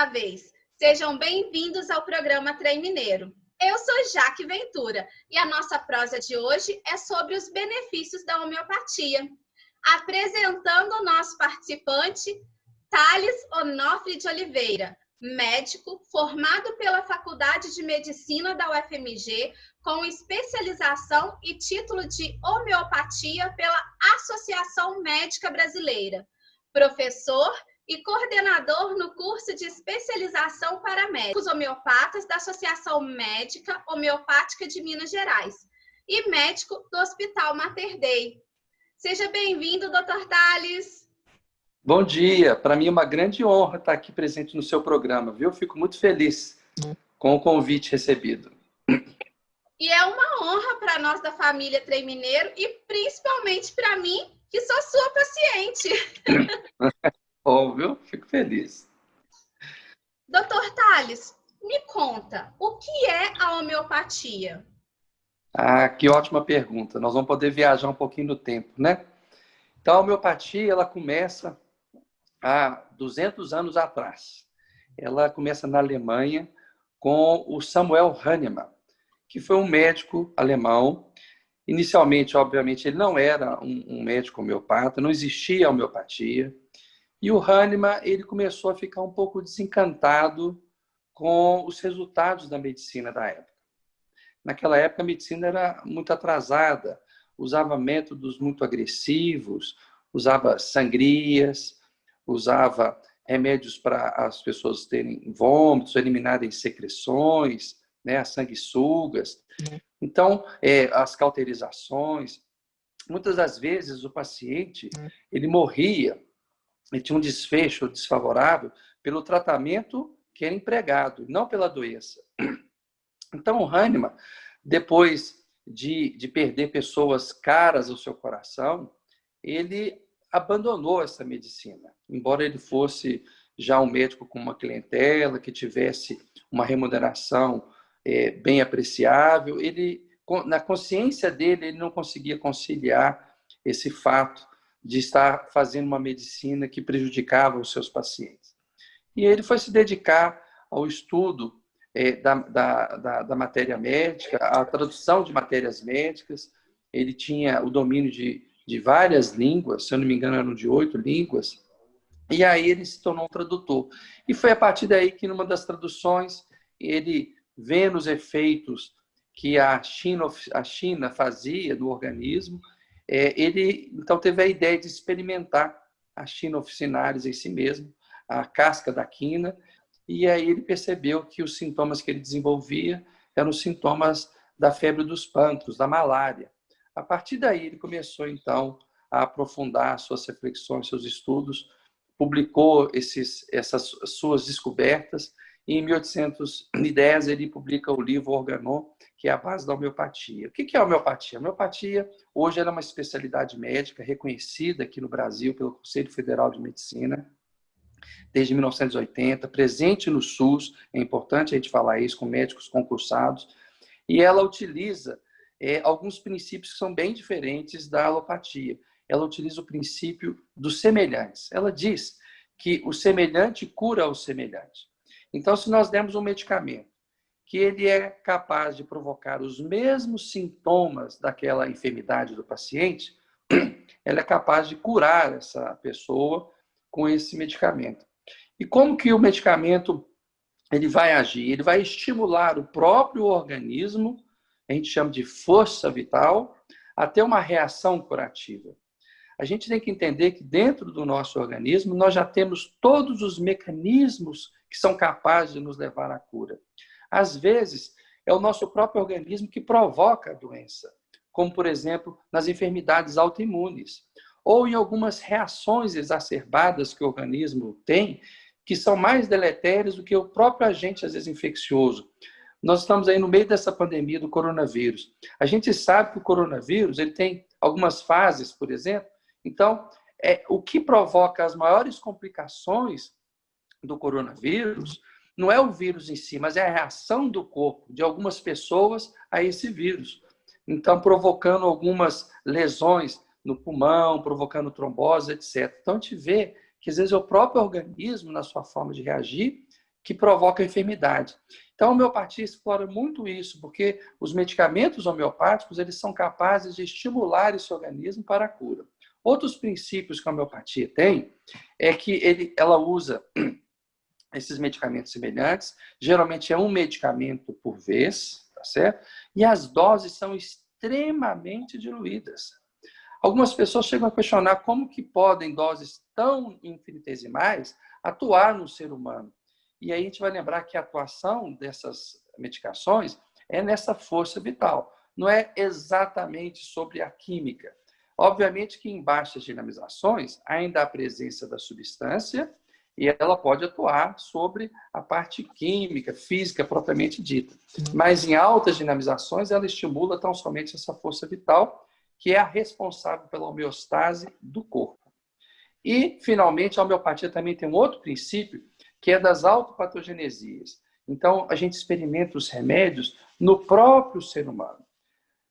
da vez. Sejam bem-vindos ao programa Trem Mineiro. Eu sou Jaque Ventura e a nossa prosa de hoje é sobre os benefícios da homeopatia. Apresentando o nosso participante, Thales Onofre de Oliveira, médico formado pela Faculdade de Medicina da UFMG, com especialização e título de homeopatia pela Associação Médica Brasileira, professor e coordenador no curso de especialização para médicos homeopatas da Associação Médica Homeopática de Minas Gerais e médico do Hospital Mater Dei. Seja bem-vindo, Dr. Thales. Bom dia, para mim é uma grande honra estar aqui presente no seu programa, viu? Fico muito feliz com o convite recebido. E é uma honra para nós da família Trem Mineiro e principalmente para mim, que sou sua paciente. Bom, viu? Fico feliz. Dr. Thales, me conta, o que é a homeopatia? Ah, que ótima pergunta. Nós vamos poder viajar um pouquinho no tempo, né? Então, a homeopatia, ela começa há 200 anos atrás. Ela começa na Alemanha com o Samuel Hahnemann, que foi um médico alemão. Inicialmente, obviamente, ele não era um médico homeopata, não existia a homeopatia. E o Hahnemann, ele começou a ficar um pouco desencantado com os resultados da medicina da época. Naquela época, a medicina era muito atrasada, usava métodos muito agressivos, usava sangrias, usava remédios para as pessoas terem vômitos, eliminarem secreções, né, as sanguessugas. Então, as cauterizações. Muitas das vezes, o paciente ele morria e tinha um desfecho desfavorável pelo tratamento que era empregado, não pela doença. Então, o Hahnemann, depois de perder pessoas caras ao seu coração, ele abandonou essa medicina. Embora ele fosse já um médico com uma clientela, que tivesse uma remuneração bem apreciável, ele, na consciência dele, ele não conseguia conciliar esse fato de estar fazendo uma medicina que prejudicava os seus pacientes. E ele foi se dedicar ao estudo da matéria médica, à tradução de matérias médicas. Ele tinha o domínio de várias línguas, se eu não me engano, eram de 8 línguas, e aí ele se tornou um tradutor. E foi a partir daí que, numa das traduções, ele, vendo os efeitos que a China fazia no organismo, ele então teve a ideia de experimentar a China officinalis em si mesmo, a casca da quina, e aí ele percebeu que os sintomas que ele desenvolvia eram os sintomas da febre dos pântanos, da malária. A partir daí ele começou então a aprofundar suas reflexões, seus estudos, publicou essas suas descobertas, e em 1810 ele publica o livro Organon, que é a base da homeopatia. O que é a homeopatia? A homeopatia hoje é uma especialidade médica reconhecida aqui no Brasil pelo Conselho Federal de Medicina, desde 1980, presente no SUS, é importante a gente falar isso, com médicos concursados, e ela utiliza alguns princípios que são bem diferentes da alopatia. Ela utiliza o princípio dos semelhantes. Ela diz que o semelhante cura o semelhante. Então, se nós demos um medicamento que ele é capaz de provocar os mesmos sintomas daquela enfermidade do paciente, ela é capaz de curar essa pessoa com esse medicamento. E como que o medicamento ele vai agir? Ele vai estimular o próprio organismo, a gente chama de força vital, até uma reação curativa. A gente tem que entender que dentro do nosso organismo nós já temos todos os mecanismos que são capazes de nos levar à cura. Às vezes, é o nosso próprio organismo que provoca a doença, como, por exemplo, nas enfermidades autoimunes, ou em algumas reações exacerbadas que o organismo tem, que são mais deletérias do que o próprio agente, às vezes, infeccioso. Nós estamos aí no meio dessa pandemia do coronavírus. A gente sabe que o coronavírus ele tem algumas fases, por exemplo. Então, o que provoca as maiores complicações do coronavírus não é o vírus em si, mas é a reação do corpo de algumas pessoas a esse vírus. Então, provocando algumas lesões no pulmão, provocando trombose, etc. Então, a gente vê que, às vezes, é o próprio organismo, na sua forma de reagir, que provoca a enfermidade. Então, a homeopatia explora muito isso, porque os medicamentos homeopáticos eles são capazes de estimular esse organismo para a cura. Outros princípios que a homeopatia tem é que ela usa esses medicamentos semelhantes, geralmente é um medicamento por vez, tá certo? E as doses são extremamente diluídas. Algumas pessoas chegam a questionar como que podem doses tão infinitesimais atuar no ser humano. E aí a gente vai lembrar que a atuação dessas medicações é nessa força vital, não é exatamente sobre a química. Obviamente que em baixas dinamizações ainda há a presença da substância e ela pode atuar sobre a parte química, física propriamente dita. Mas em altas dinamizações ela estimula tão somente essa força vital, que é a responsável pela homeostase do corpo. E, finalmente, a homeopatia também tem um outro princípio, que é das autopatogenesias. Então, a gente experimenta os remédios no próprio ser humano.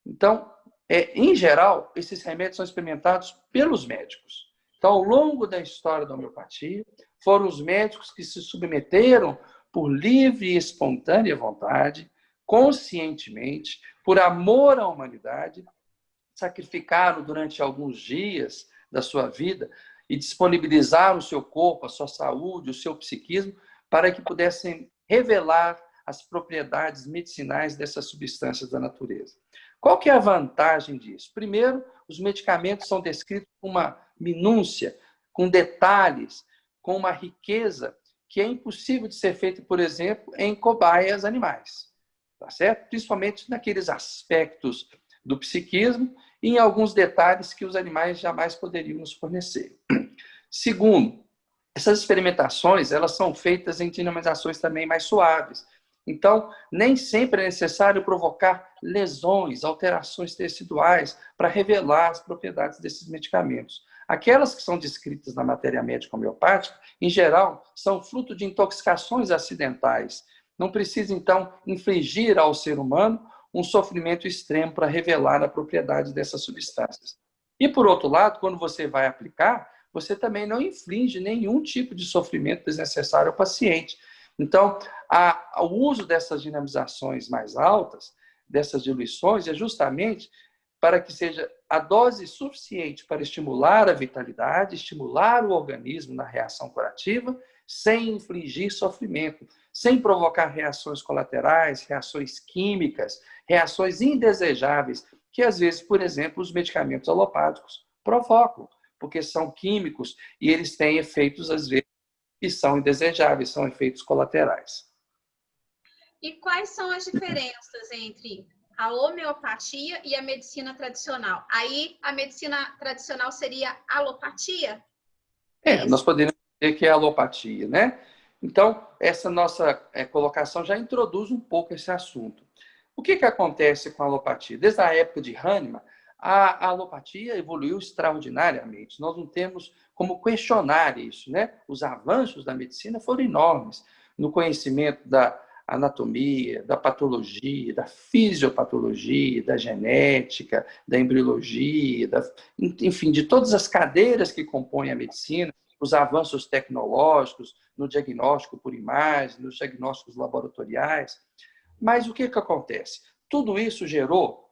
Então, em geral, esses remédios são experimentados pelos médicos. Então, ao longo da história da homeopatia, foram os médicos que se submeteram por livre e espontânea vontade, conscientemente, por amor à humanidade, sacrificaram durante alguns dias da sua vida e disponibilizaram o seu corpo, a sua saúde, o seu psiquismo, para que pudessem revelar as propriedades medicinais dessas substâncias da natureza. Qual que é a vantagem disso? Primeiro, os medicamentos são descritos com uma minúcia, com detalhes, com uma riqueza que é impossível de ser feita, por exemplo, em cobaias animais, tá certo? Principalmente naqueles aspectos do psiquismo e em alguns detalhes que os animais jamais poderiam nos fornecer. Segundo, essas experimentações elas são feitas em dinamizações também mais suaves. Então, nem sempre é necessário provocar lesões, alterações teciduais para revelar as propriedades desses medicamentos. Aquelas que são descritas na matéria médica homeopática, em geral, são fruto de intoxicações acidentais. Não precisa, então, infligir ao ser humano um sofrimento extremo para revelar a propriedade dessas substâncias. E, por outro lado, quando você vai aplicar, você também não inflige nenhum tipo de sofrimento desnecessário ao paciente. Então, o uso dessas dinamizações mais altas, dessas diluições, é justamente para que seja a dose suficiente para estimular a vitalidade, estimular o organismo na reação curativa, sem infligir sofrimento, sem provocar reações colaterais, reações químicas, reações indesejáveis, que às vezes, por exemplo, os medicamentos alopáticos provocam, porque são químicos e eles têm efeitos, às vezes, que são indesejáveis, são efeitos colaterais. E quais são as diferenças entre a homeopatia e a medicina tradicional? Aí, a medicina tradicional seria alopatia? Nós poderíamos dizer que é alopatia, né? Então, essa nossa colocação já introduz um pouco esse assunto. O que acontece com a alopatia? Desde a época de Hahnemann, a alopatia evoluiu extraordinariamente. Nós não temos como questionar isso, né? Os avanços da medicina foram enormes no conhecimento da anatomia, da patologia, da fisiopatologia, da genética, da embriologia, enfim, de todas as cadeiras que compõem a medicina, os avanços tecnológicos no diagnóstico por imagem, nos diagnósticos laboratoriais. Mas o que acontece? Tudo isso gerou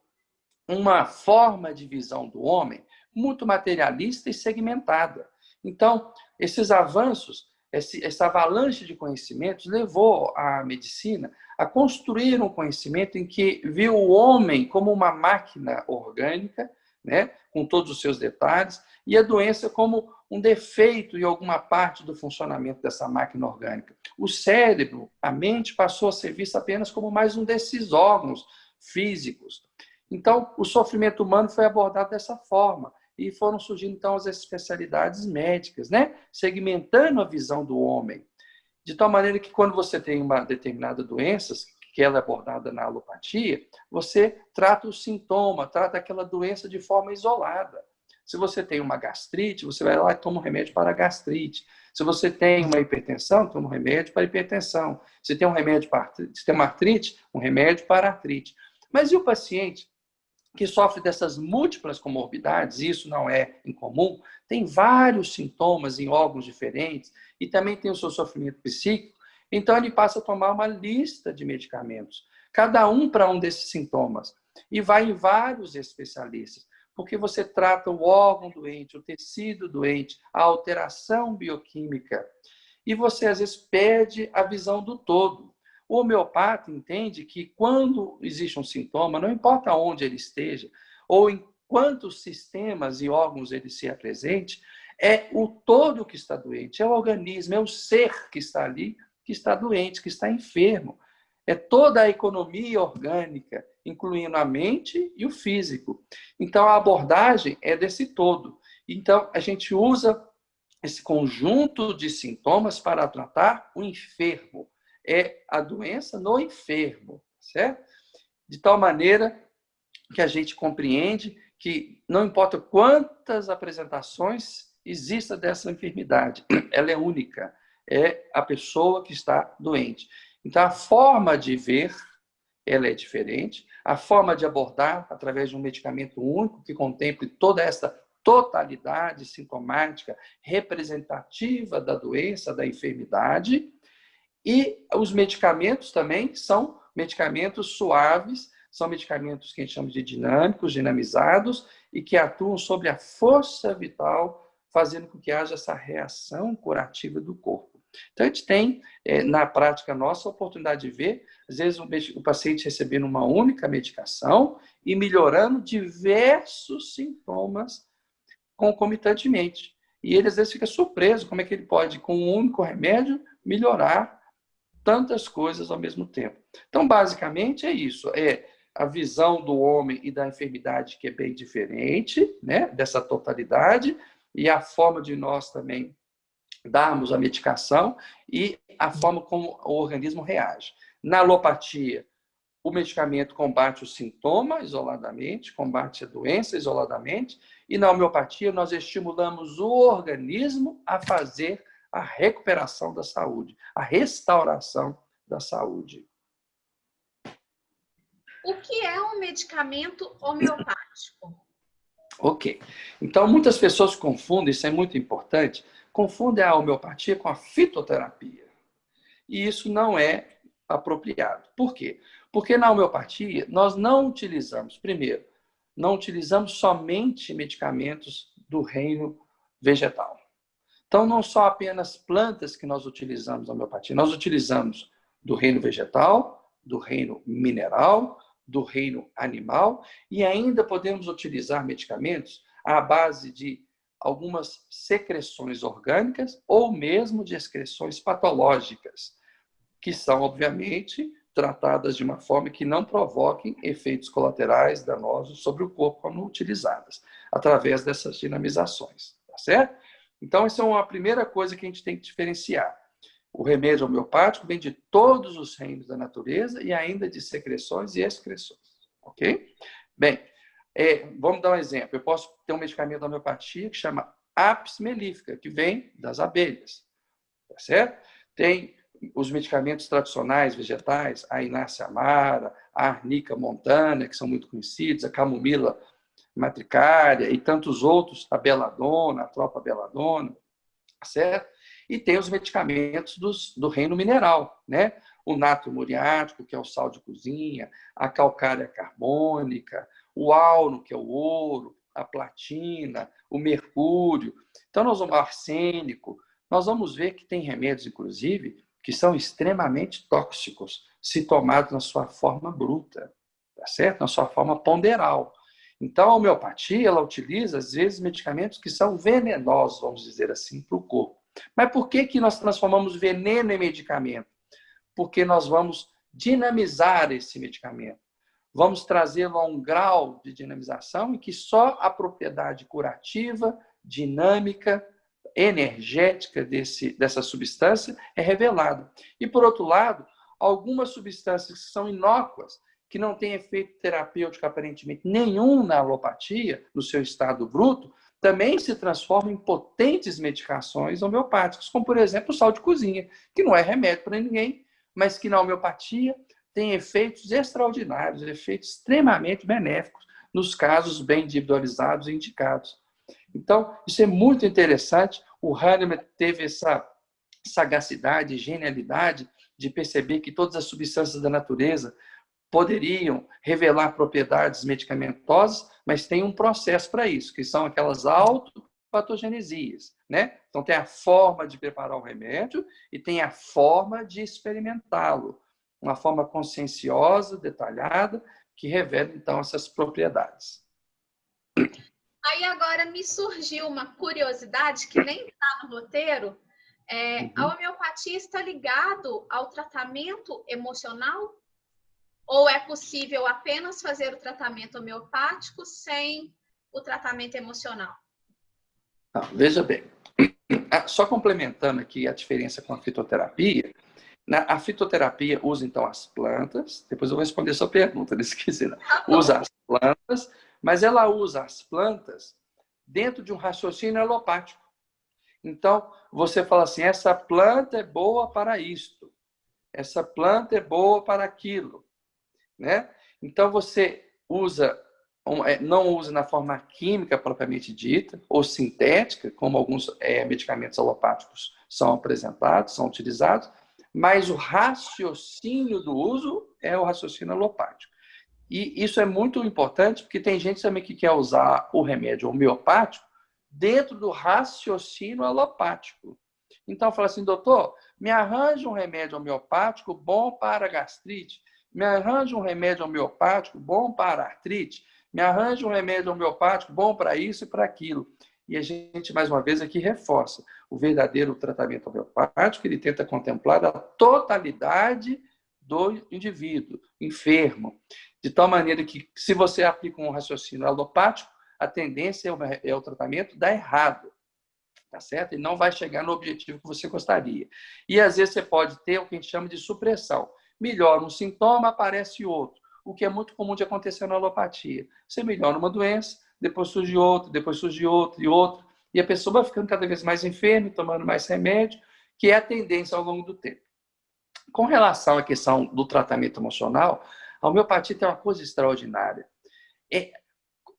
uma forma de visão do homem muito materialista e segmentada. Então, esses avanços, essa avalanche de conhecimentos levou a medicina a construir um conhecimento em que viu o homem como uma máquina orgânica, né, com todos os seus detalhes, e a doença como um defeito em alguma parte do funcionamento dessa máquina orgânica. O cérebro, a mente, passou a ser vista apenas como mais um desses órgãos físicos. Então, o sofrimento humano foi abordado dessa forma. E foram surgindo, então, as especialidades médicas, né? Segmentando a visão do homem. De tal maneira que, quando você tem uma determinada doença, que ela é abordada na alopatia, você trata o sintoma, trata aquela doença de forma isolada. Se você tem uma gastrite, você vai lá e toma um remédio para a gastrite. Se você tem uma hipertensão, toma um remédio para a hipertensão. Se tem um remédio para artrite, se tem uma artrite, um remédio para a artrite. Mas e o paciente que sofre dessas múltiplas comorbidades, isso não é incomum, tem vários sintomas em órgãos diferentes e também tem o seu sofrimento psíquico, Então, ele passa a tomar uma lista de medicamentos, cada um para um desses sintomas, e vai em vários especialistas, porque você trata o órgão doente, o tecido doente, a alteração bioquímica, e você, às vezes, perde a visão do todo. O homeopata entende que quando existe um sintoma, não importa onde ele esteja, ou em quantos sistemas e órgãos ele se apresente, é o todo que está doente, é o organismo, é o ser que está ali, que está doente, que está enfermo. É toda a economia orgânica, incluindo a mente e o físico. Então, a abordagem é desse todo. Então, a gente usa esse conjunto de sintomas para tratar o enfermo. É a doença no enfermo, certo? De tal maneira que a gente compreende que não importa quantas apresentações exista dessa enfermidade, ela é única, é a pessoa que está doente. Então, a forma de ver, ela é diferente, a forma de abordar, através de um medicamento único, que contemple toda essa totalidade sintomática representativa da doença, da enfermidade, e os medicamentos também são medicamentos suaves, são medicamentos que a gente chama de dinâmicos, dinamizados, e que atuam sobre a força vital, fazendo com que haja essa reação curativa do corpo. Então, a gente tem, na prática nossa, a oportunidade de ver, às vezes, o paciente recebendo uma única medicação e melhorando diversos sintomas concomitantemente. E ele, às vezes, fica surpreso como é que ele pode, com um único remédio, melhorar tantas coisas ao mesmo tempo. Então, basicamente, é isso. É a visão do homem e da enfermidade que é bem diferente, né, dessa totalidade, e a forma de nós também darmos a medicação e a forma como o organismo reage. Na alopatia, o medicamento combate o sintoma isoladamente, combate a doença isoladamente, e na homeopatia nós estimulamos o organismo a fazer a recuperação da saúde, a restauração da saúde. O que é um medicamento homeopático? Ok. Então, muitas pessoas confundem, isso é muito importante, confundem a homeopatia com a fitoterapia. E isso não é apropriado. Por quê? Porque na homeopatia nós não utilizamos, primeiro, não utilizamos somente medicamentos do reino vegetal. Então, não só apenas plantas que nós utilizamos na homeopatia, nós utilizamos do reino vegetal, do reino mineral, do reino animal, e ainda podemos utilizar medicamentos à base de algumas secreções orgânicas ou mesmo de excreções patológicas, que são, obviamente, tratadas de uma forma que não provoquem efeitos colaterais danosos sobre o corpo quando utilizadas, através dessas dinamizações, tá certo? Então, essa é uma primeira coisa que a gente tem que diferenciar. O remédio homeopático vem de todos os reinos da natureza e ainda de secreções e excreções, ok? Bem, vamos dar um exemplo. Eu posso ter um medicamento da homeopatia que chama Apis mellifera, que vem das abelhas, tá certo? Tem os medicamentos tradicionais vegetais, a Inácia amara, a Arnica montana, que são muito conhecidos, a camomila matricária e tantos outros, a beladona, a tropa beladona, certo? E tem os medicamentos do reino mineral, né? O natro muriático, que é o sal de cozinha, a calcária carbônica, o alno, que é o ouro, a platina, o mercúrio. Então, nós vamos arsênico. Nós vamos ver que tem remédios, inclusive, que são extremamente tóxicos, se tomados na sua forma bruta, tá certo? Na sua forma ponderal. Então, a homeopatia, ela utiliza, às vezes, medicamentos que são venenosos, vamos dizer assim, para o corpo. Mas por que nós transformamos veneno em medicamento? Porque nós vamos dinamizar esse medicamento. Vamos trazê-lo a um grau de dinamização em que só a propriedade curativa, dinâmica, energética dessa substância é revelada. E, por outro lado, algumas substâncias que são inócuas, que não têm efeito terapêutico aparentemente nenhum na alopatia, no seu estado bruto, também se transformam em potentes medicações homeopáticas, como, por exemplo, o sal de cozinha, que não é remédio para ninguém, mas que na homeopatia tem efeitos extraordinários, efeitos extremamente benéficos, nos casos bem individualizados e indicados. Então, isso é muito interessante. O Hahnemann teve essa sagacidade, genialidade de perceber que todas as substâncias da natureza poderiam revelar propriedades medicamentosas, mas tem um processo para isso, que são aquelas autopatogenesias, né? Então, tem a forma de preparar o remédio e tem a forma de experimentá-lo. Uma forma conscienciosa, detalhada, que revela, então, essas propriedades. Aí agora me surgiu uma curiosidade que nem está no roteiro. A homeopatia está ligado ao tratamento emocional? Ou é possível apenas fazer o tratamento homeopático sem o tratamento emocional? Não, veja bem, só complementando aqui a diferença com a fitoterapia, a fitoterapia usa, então, as plantas, depois eu vou responder a sua pergunta, se quiser. Usa as plantas, mas ela usa as plantas dentro de um raciocínio alopático. Então, você fala assim, essa planta é boa para isto, essa planta é boa para aquilo, né? Então, você usa, não usa na forma química propriamente dita, ou sintética, como alguns medicamentos alopáticos são apresentados, são utilizados, mas o raciocínio do uso é o raciocínio alopático. E isso é muito importante, porque tem gente também que quer usar o remédio homeopático dentro do raciocínio alopático. Então, fala assim, doutor, me arranja um remédio homeopático bom para gastrite, me arranja um remédio homeopático bom para artrite, me arranja um remédio homeopático bom para isso e para aquilo. E a gente, mais uma vez, aqui reforça. O verdadeiro tratamento homeopático, ele tenta contemplar a totalidade do indivíduo, enfermo. De tal maneira que, se você aplica um raciocínio alopático, a tendência é o tratamento dar errado. Tá certo? E não vai chegar no objetivo que você gostaria. E, às vezes, você pode ter o que a gente chama de supressão. Melhora um sintoma, aparece outro. O que é muito comum de acontecer na alopatia. Você melhora uma doença, depois surge outra, depois surge outra e outra. E a pessoa vai ficando cada vez mais enferma, tomando mais remédio, que é a tendência ao longo do tempo. Com relação à questão do tratamento emocional, a homeopatia tem uma coisa extraordinária.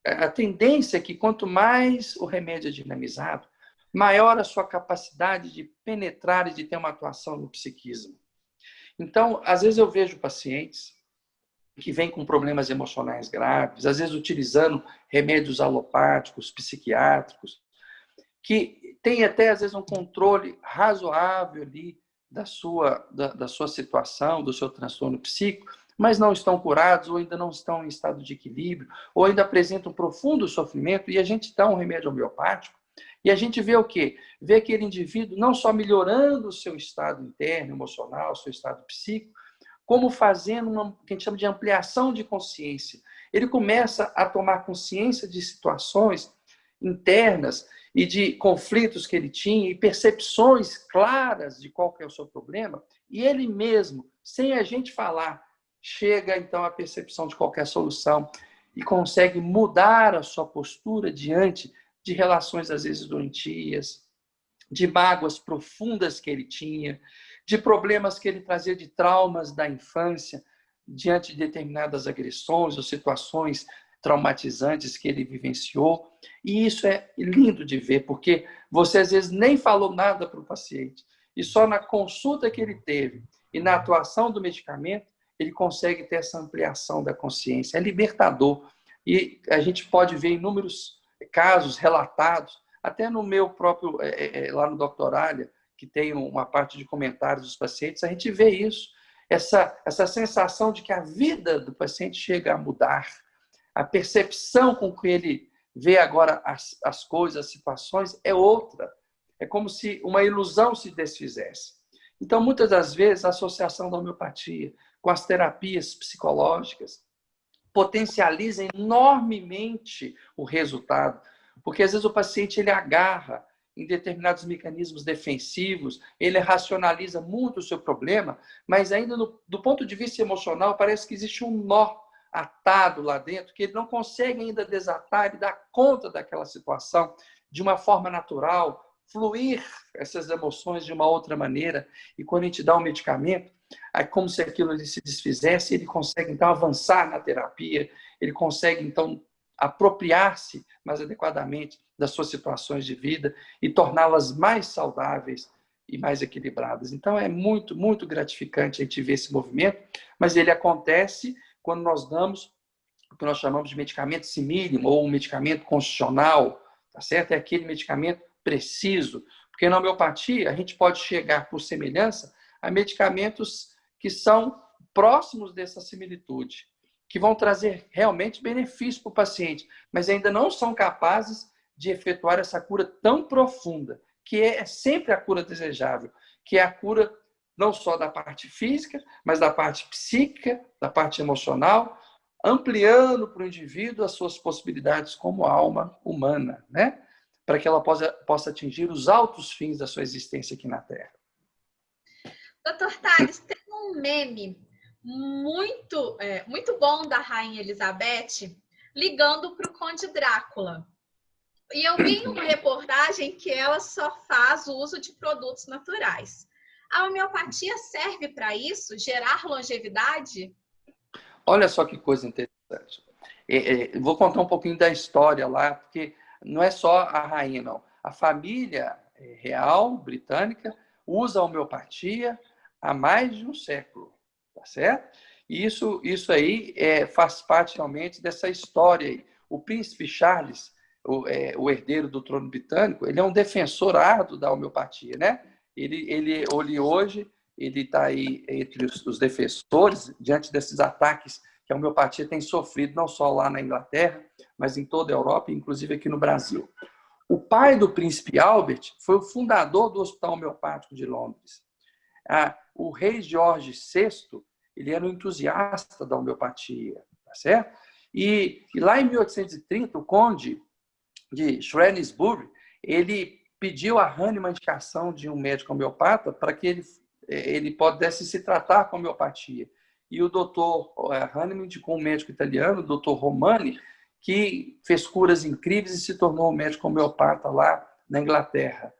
A tendência é que quanto mais o remédio é dinamizado, maior a sua capacidade de penetrar e de ter uma atuação no psiquismo. Então, às vezes eu vejo pacientes que vêm com problemas emocionais graves, às vezes utilizando remédios alopáticos, psiquiátricos, que têm até, às vezes, um controle razoável ali da sua situação, do seu transtorno psíquico, mas não estão curados, ou ainda não estão em estado de equilíbrio, ou ainda apresentam profundo sofrimento, e a gente dá um remédio homeopático, e a gente vê o quê? Vê aquele indivíduo não só melhorando o seu estado interno, emocional, o seu estado psíquico, como fazendo o que a gente chama de ampliação de consciência. Ele começa a tomar consciência de situações internas e de conflitos que ele tinha e percepções claras de qual que é o seu problema, e ele mesmo, sem a gente falar, chega então à percepção de qualquer solução e consegue mudar a sua postura diante de relações às vezes doentias, de mágoas profundas que ele tinha, de problemas que ele trazia de traumas da infância, diante de determinadas agressões ou situações traumatizantes que ele vivenciou. E isso é lindo de ver, porque você às vezes nem falou nada para o paciente, e só na consulta que ele teve e na atuação do medicamento, ele consegue ter essa ampliação da consciência. É libertador. E a gente pode ver inúmeros casos relatados, até no meu próprio, lá no Doctoralia, que tem uma parte de comentários dos pacientes, a gente vê isso, essa sensação de que a vida do paciente chega a mudar, a percepção com que ele vê agora as coisas, as situações, é outra. É como se uma ilusão se desfizesse. Então, muitas das vezes, a associação da homeopatia com as terapias psicológicas potencializa enormemente o resultado, porque às vezes o paciente ele agarra em determinados mecanismos defensivos, ele racionaliza muito o seu problema, mas ainda do ponto de vista emocional parece que existe um nó atado lá dentro, que ele não consegue ainda desatar e dar conta daquela situação de uma forma natural, fluir essas emoções de uma outra maneira. E quando a gente dá um medicamento, é como se aquilo se desfizesse, ele consegue então avançar na terapia, ele consegue então apropriar-se mais adequadamente das suas situações de vida e torná-las mais saudáveis, e mais equilibradas. Então, é muito, muito gratificante a gente ver esse movimento, mas ele acontece quando nós damos o que nós chamamos de medicamento simílimo ou um medicamento constitucional, tá certo? É aquele medicamento preciso, porque na homeopatia a gente pode chegar, por semelhança, a medicamentos que são próximos dessa similitude, que vão trazer realmente benefício para o paciente, mas ainda não são capazes de efetuar essa cura tão profunda, que é sempre a cura desejável, que é a cura não só da parte física, mas da parte psíquica, da parte emocional, ampliando para o indivíduo as suas possibilidades como alma humana, né? Para que ela possa atingir os altos fins da sua existência aqui na Terra. Doutor Tales, tem um meme muito bom da Rainha Elizabeth ligando para o Conde Drácula. E eu vi em uma reportagem que ela só faz uso de produtos naturais. A homeopatia serve para isso? Gerar longevidade? Olha só que coisa interessante. Vou contar um pouquinho da história lá, porque não é só a rainha, não. A família real britânica usa a homeopatia há mais de um século, tá certo? E isso aí faz parte realmente dessa história aí. O príncipe Charles, o herdeiro do trono britânico, ele é um defensor árduo da homeopatia, né? Ele hoje ele está aí entre os defensores diante desses ataques que a homeopatia tem sofrido, não só lá na Inglaterra, mas em toda a Europa, inclusive aqui no Brasil. O pai do príncipe Albert foi o fundador do Hospital Homeopático de Londres. O rei George VI, ele era um entusiasta da homeopatia, tá certo? E lá em 1830, o conde de Shrewsbury, ele pediu a Hahnemann a indicação de um médico homeopata para que ele pudesse se tratar com homeopatia. E o doutor Hahnemann indicou um médico italiano, o doutor Romani, que fez curas incríveis e se tornou um médico homeopata lá na Inglaterra,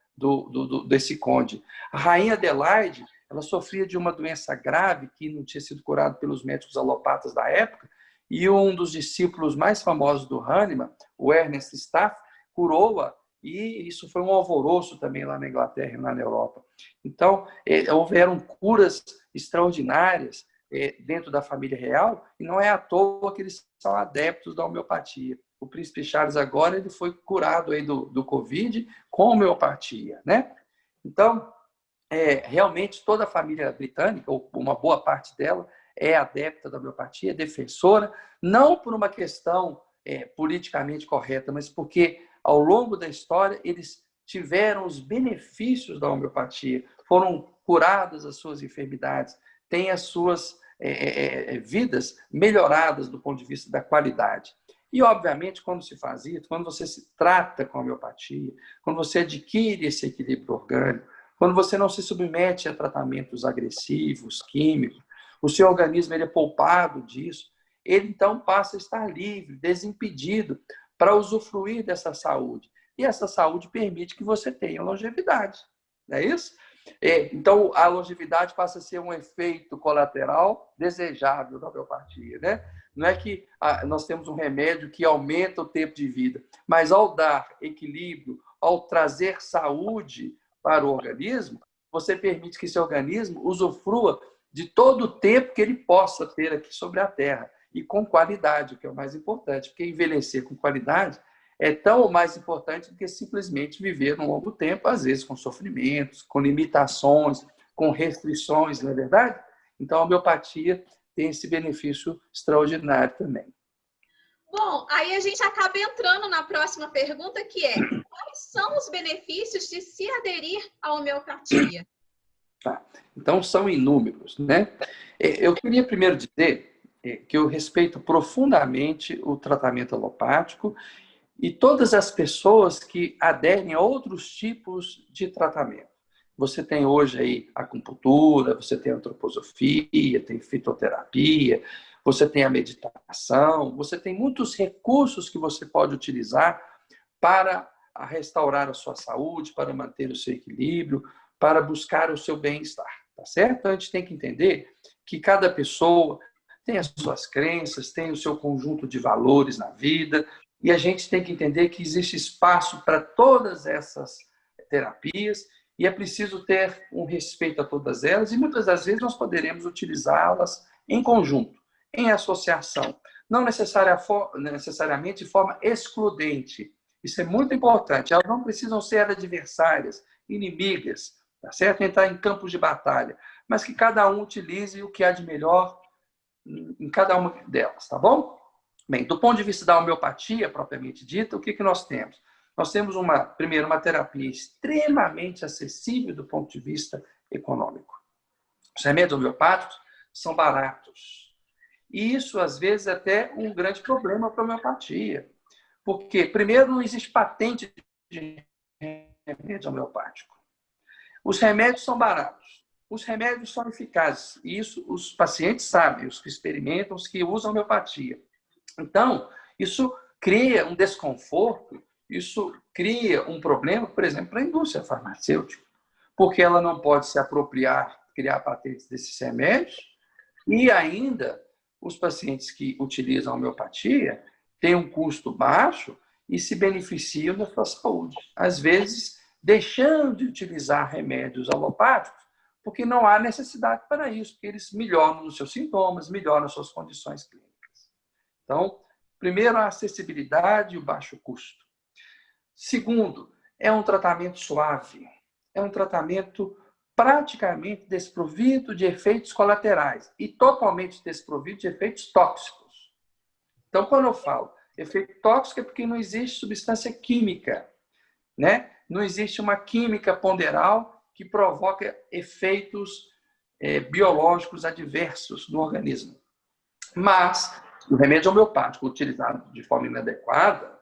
desse conde. A rainha Adelaide, ela sofria de uma doença grave que não tinha sido curada pelos médicos alopatas da época, e um dos discípulos mais famosos do Hahnemann, o Ernest Staff, curou-a, e isso foi um alvoroço também lá na Inglaterra e lá na Europa. Então, houveram curas extraordinárias dentro da família real, e não é à toa que eles são adeptos da homeopatia. O príncipe Charles agora ele foi curado aí do Covid com homeopatia, né? Então, realmente toda a família britânica, ou uma boa parte dela, é adepta da homeopatia, defensora, não por uma questão politicamente correta, mas porque ao longo da história eles tiveram os benefícios da homeopatia, foram curadas as suas enfermidades, têm as suas vidas melhoradas do ponto de vista da qualidade. E, obviamente, quando se faz isso, quando você se trata com a homeopatia, quando você adquire esse equilíbrio orgânico, quando você não se submete a tratamentos agressivos, químicos, o seu organismo ele é poupado disso, ele então passa a estar livre, desimpedido, para usufruir dessa saúde. E essa saúde permite que você tenha longevidade. Não é isso? Então, a longevidade passa a ser um efeito colateral desejável da homeopatia, né? Não é que nós temos um remédio que aumenta o tempo de vida, mas ao dar equilíbrio, ao trazer saúde para o organismo, você permite que esse organismo usufrua de todo o tempo que ele possa ter aqui sobre a Terra, e com qualidade, o que é o mais importante, porque envelhecer com qualidade é tão ou mais importante do que simplesmente viver um longo tempo, às vezes com sofrimentos, com limitações, com restrições, não é verdade? Então, a homeopatia tem esse benefício extraordinário também. Bom, aí a gente acaba entrando na próxima pergunta, que é: quais são os benefícios de se aderir à homeopatia? Tá. Então, são inúmeros, né? Eu queria primeiro dizer que eu respeito profundamente o tratamento alopático e todas as pessoas que aderem a outros tipos de tratamento. Você tem hoje aí a acupuntura, você tem a antroposofia, tem fitoterapia, você tem a meditação, você tem muitos recursos que você pode utilizar para restaurar a sua saúde, para manter o seu equilíbrio, para buscar o seu bem-estar, tá certo? Então, a gente tem que entender que cada pessoa tem as suas crenças, tem o seu conjunto de valores na vida, e a gente tem que entender que existe espaço para todas essas terapias E é preciso ter um respeito a todas elas, e muitas das vezes nós poderemos utilizá-las em conjunto, em associação, não necessariamente de forma excludente. Isso é muito importante. Elas não precisam ser adversárias, inimigas, tá certo? Entrar em campos de batalha, mas que cada um utilize o que há de melhor em cada uma delas, tá bom? Bem, do ponto de vista da homeopatia, propriamente dita, o que nós temos? Nós temos, primeiro, uma terapia extremamente acessível do ponto de vista econômico. Os remédios homeopáticos são baratos. E isso, às vezes, é até um grande problema para a homeopatia. Porque, primeiro, não existe patente de remédio homeopático. Os remédios são baratos. Os remédios são eficazes. E isso os pacientes sabem, os que experimentam, os que usam homeopatia. Então, isso cria um desconforto, isso cria um problema, por exemplo, para a indústria farmacêutica, porque ela não pode se apropriar, criar patentes desses remédios, e ainda os pacientes que utilizam a homeopatia têm um custo baixo e se beneficiam da sua saúde. Às vezes, deixando de utilizar remédios alopáticos, porque não há necessidade para isso, porque eles melhoram os seus sintomas, melhoram as suas condições clínicas. Então, primeiro, a acessibilidade e o baixo custo. Segundo, é um tratamento suave. É um tratamento praticamente desprovido de efeitos colaterais e totalmente desprovido de efeitos tóxicos. Então, quando eu falo efeito tóxico, é porque não existe substância química, né? Não existe uma química ponderal que provoca efeitos biológicos adversos no organismo. Mas o remédio homeopático utilizado de forma inadequada,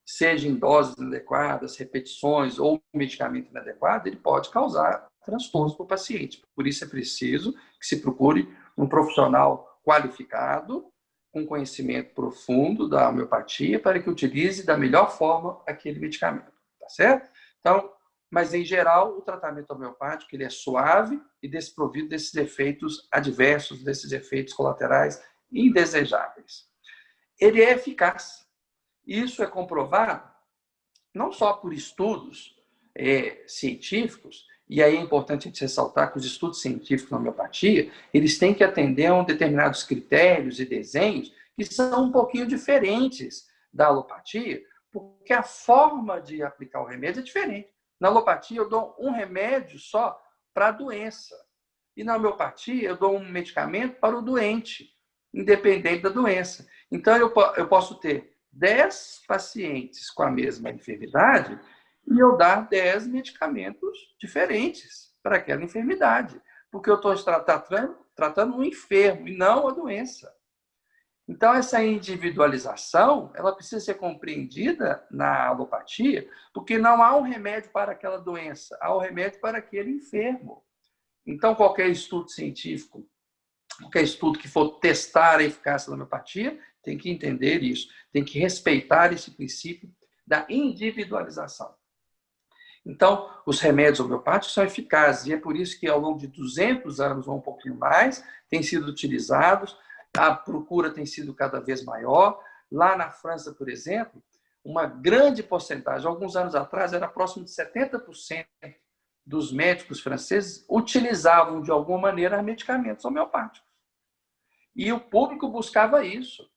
seja em doses inadequadas, repetições ou medicamento inadequado, ele pode causar transtornos para o paciente. Por isso é preciso que se procure um profissional qualificado, com conhecimento profundo da homeopatia, para que utilize da melhor forma aquele medicamento. Tá certo? Então, mas em geral, o tratamento homeopático ele é suave e desprovido desses efeitos adversos, desses efeitos colaterais indesejáveis. Ele é eficaz. Isso é comprovado não só por estudos científicos, e aí é importante a gente ressaltar que os estudos científicos na homeopatia, eles têm que atender a determinados critérios e desenhos que são um pouquinho diferentes da alopatia, porque a forma de aplicar o remédio é diferente. Na alopatia, eu dou um remédio só para a doença. E na homeopatia, eu dou um medicamento para o doente, independente da doença. Então, eu posso ter 10 pacientes com a mesma enfermidade e eu dar 10 medicamentos diferentes para aquela enfermidade, porque eu estou tratando um enfermo e não a doença. Então, essa individualização, ela precisa ser compreendida na alopatia, porque não há um remédio para aquela doença, há um remédio para aquele enfermo. Então, qualquer estudo científico, qualquer estudo que for testar a eficácia da homeopatia, tem que entender isso, tem que respeitar esse princípio da individualização. Então, os remédios homeopáticos são eficazes, e é por isso que ao longo de 200 anos ou um pouquinho mais, têm sido utilizados, a procura tem sido cada vez maior. Lá na França, por exemplo, uma grande porcentagem, alguns anos atrás, era próximo de 70% dos médicos franceses utilizavam, de alguma maneira, medicamentos homeopáticos. E o público buscava isso.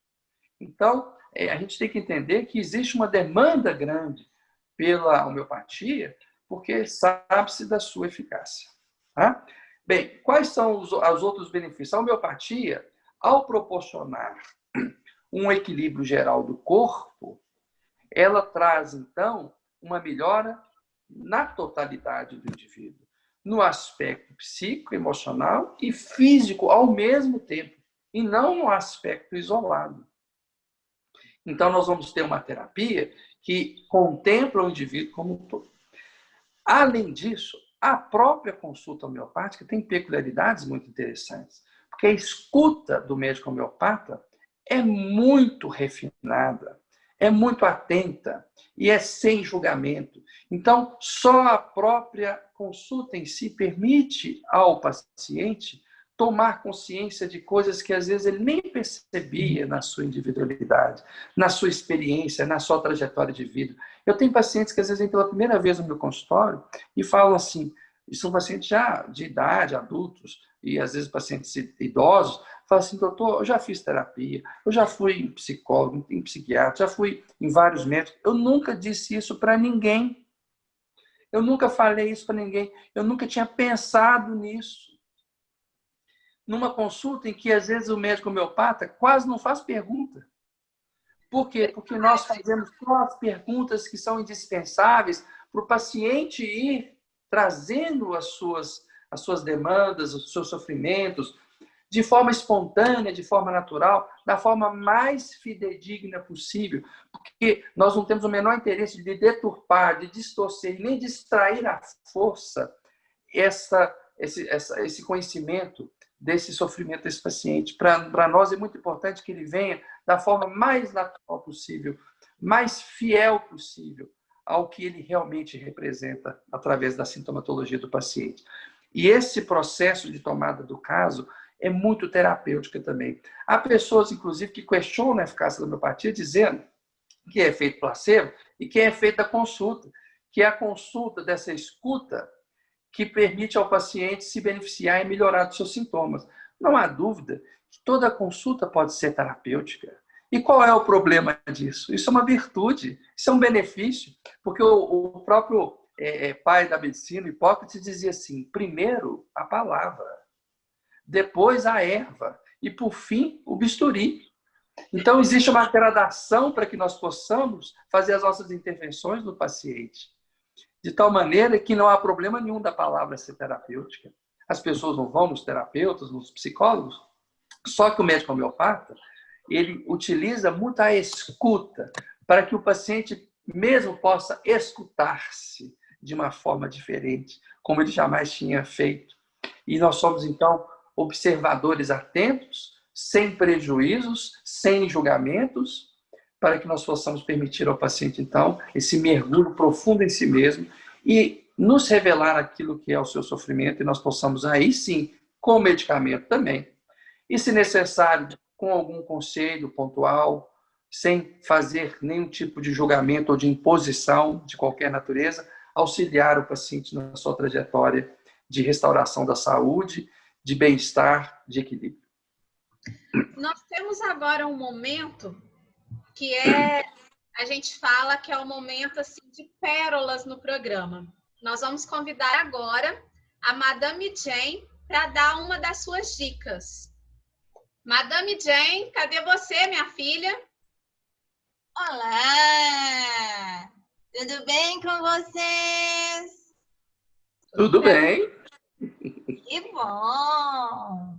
Então, a gente tem que entender que existe uma demanda grande pela homeopatia, porque sabe-se da sua eficácia. Tá? Bem, quais são os outros benefícios? A homeopatia, ao proporcionar um equilíbrio geral do corpo, ela traz, então, uma melhora na totalidade do indivíduo, no aspecto psíquico, emocional e físico ao mesmo tempo, e não no aspecto isolado. Então, nós vamos ter uma terapia que contempla o indivíduo como um todo. Além disso, a própria consulta homeopática tem peculiaridades muito interessantes, porque a escuta do médico homeopata é muito refinada, é muito atenta e é sem julgamento. Então, só a própria consulta em si permite ao paciente tomar consciência de coisas que às vezes ele nem percebia na sua individualidade, na sua experiência, na sua trajetória de vida. Eu tenho pacientes que às vezes vêm pela primeira vez no meu consultório e falam assim, e são pacientes já de idade, adultos, e às vezes pacientes idosos, falam assim, doutor, eu já fiz terapia, eu já fui em psicólogo, em psiquiatra, já fui em vários médicos, eu nunca disse isso para ninguém. Eu nunca falei isso para ninguém, eu nunca tinha pensado nisso. Numa consulta em que, às vezes, o médico homeopata quase não faz pergunta. Por quê? Porque nós fazemos só as perguntas que são indispensáveis para o paciente ir trazendo as suas demandas, os seus sofrimentos, de forma espontânea, de forma natural, da forma mais fidedigna possível, porque nós não temos o menor interesse de deturpar, de distorcer, nem distrair à força esse conhecimento desse sofrimento desse paciente. Para nós é muito importante que ele venha da forma mais natural possível, mais fiel possível ao que ele realmente representa através da sintomatologia do paciente. E esse processo de tomada do caso é muito terapêutico também. Há pessoas, inclusive, que questionam a eficácia da homeopatia dizendo que é efeito placebo e que é efeito da consulta, que é a consulta dessa escuta que permite ao paciente se beneficiar e melhorar dos seus sintomas. Não há dúvida que toda consulta pode ser terapêutica. E qual é o problema disso? Isso é uma virtude, isso é um benefício, porque o próprio pai da medicina, Hipócrates, dizia assim, primeiro a palavra, depois a erva e, por fim, o bisturi. Então, existe uma gradação para que nós possamos fazer as nossas intervenções no paciente. De tal maneira que não há problema nenhum da palavra ser terapêutica. As pessoas não vão nos terapeutas, nos psicólogos. Só que o médico homeopata, ele utiliza muito a escuta para que o paciente mesmo possa escutar-se de uma forma diferente, como ele jamais tinha feito. E nós somos, então, observadores atentos, sem prejuízos, sem julgamentos, para que nós possamos permitir ao paciente, então, esse mergulho profundo em si mesmo e nos revelar aquilo que é o seu sofrimento e nós possamos, aí sim, com medicamento também, e se necessário, com algum conselho pontual, sem fazer nenhum tipo de julgamento ou de imposição de qualquer natureza, auxiliar o paciente na sua trajetória de restauração da saúde, de bem-estar, de equilíbrio. Nós temos agora um momento que a gente fala que é o momento assim, de pérolas no programa. Nós vamos convidar agora a Madame Jane para dar uma das suas dicas. Madame Jane, cadê você, minha filha? Olá! Tudo bem com vocês? Tudo bem? Que bom!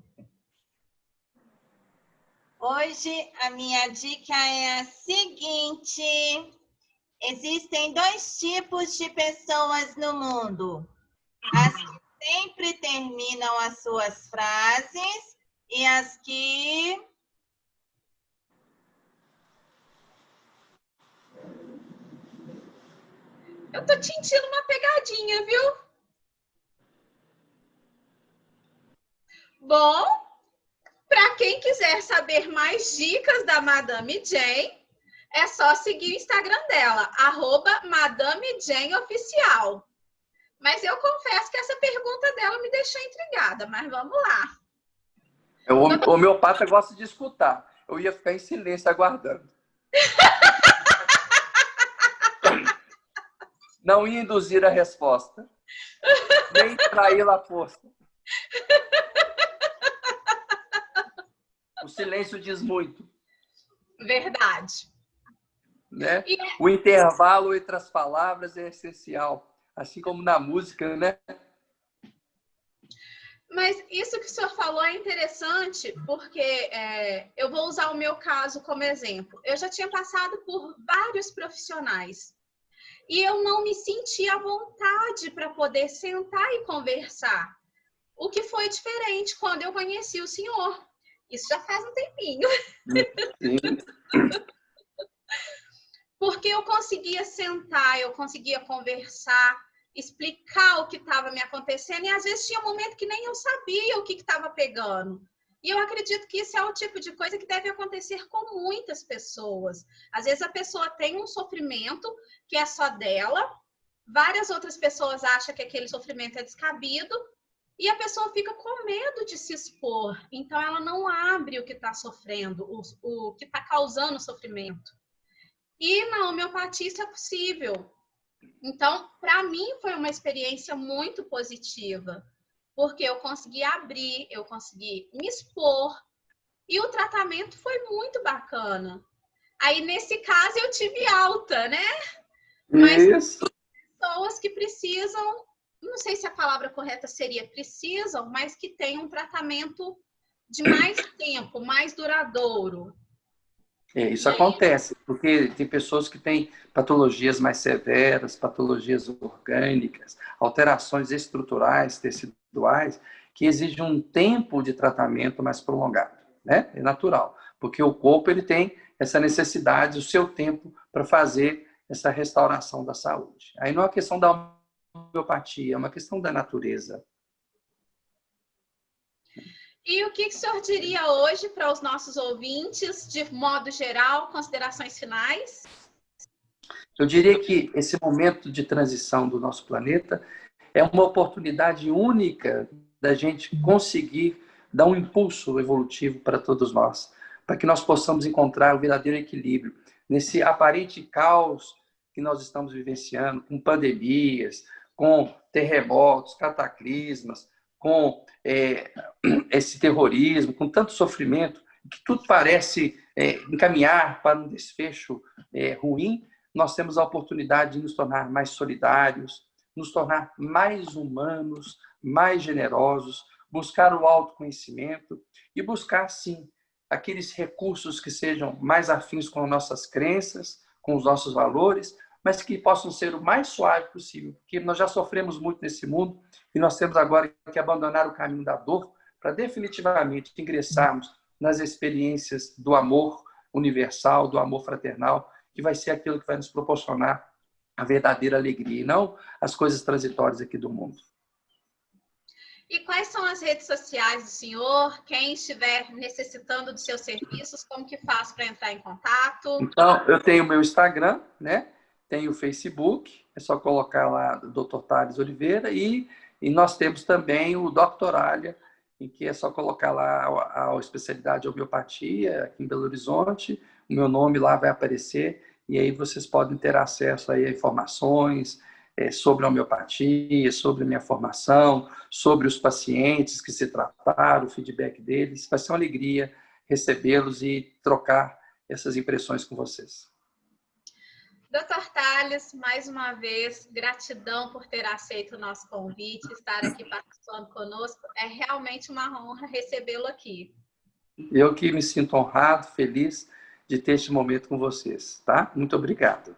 Hoje a minha dica é a seguinte: existem dois tipos de pessoas no mundo. As que sempre terminam as suas frases e as que... Eu tô sentindo uma pegadinha, viu? Bom, para quem quiser saber mais dicas da Madame Jane, é só seguir o Instagram dela, @MadameJaneOficial. Mas eu confesso que essa pergunta dela me deixou intrigada, mas vamos lá. O homeopata gosta de escutar. Eu ia ficar em silêncio aguardando. Não ia induzir a resposta, nem traí-la à força. O silêncio diz muito. Verdade. Né? O intervalo entre as palavras é essencial, assim como na música, né? Mas isso que o senhor falou é interessante, porque eu vou usar o meu caso como exemplo. Eu já tinha passado por vários profissionais e eu não me sentia à vontade para poder sentar e conversar. O que foi diferente quando eu conheci o senhor. Isso já faz um tempinho. Sim. Porque eu conseguia sentar, eu conseguia conversar explicar o que estava me acontecendo, e às vezes tinha um momento que nem eu sabia o que estava pegando. E eu acredito que isso é o tipo de coisa que deve acontecer com muitas pessoas. Às vezes a pessoa tem um sofrimento que é só dela, várias outras pessoas acham que aquele sofrimento é descabido, e a pessoa fica com medo de se expor. Então ela não abre o que está sofrendo, o que está causando sofrimento. E na homeopatia isso é possível. Então, para mim, foi uma experiência muito positiva, porque eu consegui abrir, eu consegui me expor, e o tratamento foi muito bacana. Aí, nesse caso, eu tive alta, né? Mas Isso. pessoas que precisam, não sei se a palavra correta seria precisam, mas que têm um tratamento de mais tempo, mais duradouro. Isso acontece, porque tem pessoas que têm patologias mais severas, patologias orgânicas, alterações estruturais, teciduais, que exigem um tempo de tratamento mais prolongado, né? É natural, porque o corpo ele tem essa necessidade, o seu tempo para fazer essa restauração da saúde. Aí não é uma questão da homeopatia, é uma questão da natureza. E o que o senhor diria hoje para os nossos ouvintes, de modo geral, considerações finais? Eu diria que esse momento de transição do nosso planeta é uma oportunidade única da gente conseguir dar um impulso evolutivo para todos nós, para que nós possamos encontrar o verdadeiro equilíbrio nesse aparente caos que nós estamos vivenciando, com pandemias, com terremotos, cataclismas, com esse terrorismo, com tanto sofrimento, que tudo parece encaminhar para um desfecho ruim. Nós temos a oportunidade de nos tornar mais solidários, nos tornar mais humanos, mais generosos, buscar o autoconhecimento e buscar, sim, aqueles recursos que sejam mais afins com as nossas crenças, com os nossos valores, mas que possam ser o mais suave possível, porque nós já sofremos muito nesse mundo e nós temos agora que abandonar o caminho da dor para definitivamente ingressarmos nas experiências do amor universal, do amor fraternal, que vai ser aquilo que vai nos proporcionar a verdadeira alegria, e não as coisas transitórias aqui do mundo. E quais são as redes sociais do senhor? Quem estiver necessitando de seus serviços, como que faz para entrar em contato? Então, eu tenho o meu Instagram, né? Tenho o Facebook, é só colocar lá Dr. Thales Oliveira, e nós temos também o Doctoralia, em que é só colocar lá a especialidade de homeopatia, aqui em Belo Horizonte, o meu nome lá vai aparecer, e aí vocês podem ter acesso aí a informações sobre a homeopatia, sobre a minha formação, sobre os pacientes que se trataram, o feedback deles. Vai ser uma alegria recebê-los e trocar essas impressões com vocês. Dr. Thales, mais uma vez, gratidão por ter aceito o nosso convite, estar aqui participando conosco. É realmente uma honra recebê-lo aqui. Eu que me sinto honrado, feliz de ter este momento com vocês, tá? Muito obrigado.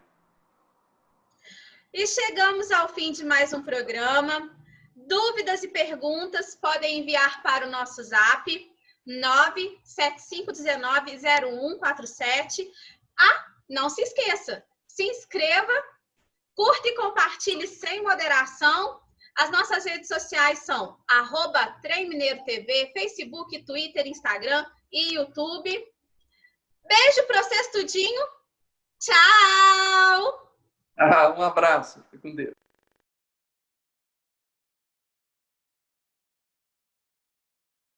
E chegamos ao fim de mais um programa. Dúvidas e perguntas podem enviar para o nosso zap 975190147. Não se esqueça, se inscreva, curta e compartilhe sem moderação. As nossas redes sociais são @TremMineiroTV, Facebook, Twitter, Instagram e YouTube. Beijo para vocês tudinho. Tchau! Um abraço. Fique com Deus.